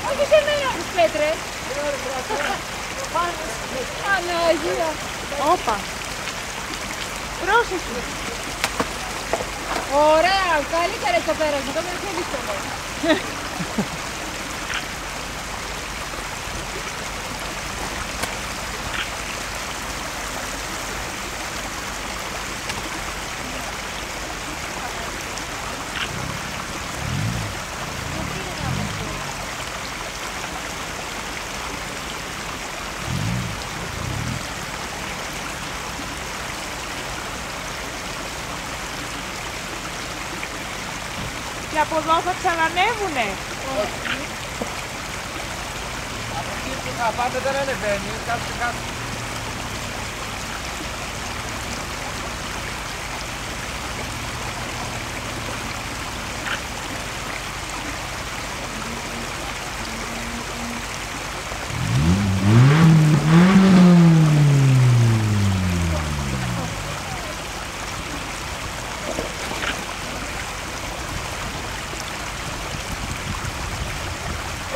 Όχι σε μένα τις πέτρες. Παναγία. Όπα. Πρόσεχε. Ωραία, καλύτερα το πέρασμα, το πιο δύσκολο. Και από εδώ θα ξανανεύουνε. Από εκεί που θα πάτε δεν ανεβαίνει, κάτσε κάτω.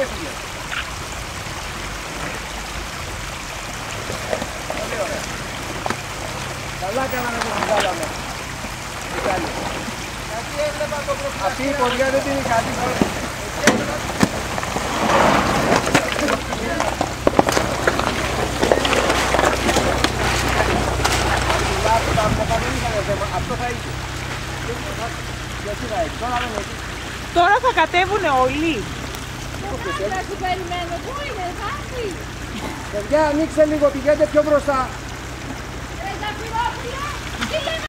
Έφυγε. Πολύ ωραία. Καλά κάναμε που την βγάλαμε. Γιατί έβλεπα το προφυλακτήρα. Αυτή η πορεία δεν την είχα δει. Αυτό θα είχε. Γιατί θα έχει. Τώρα δεν έχει. Τώρα θα κατέβουνε όλοι. Θα σου περιμένω, πού είναι, θα έρθει. Παιδιά, ανοίξτε λίγο, πηγαίνετε πιο μπροστά. Ρε Ζαφυρόπουλο, τι λέμε.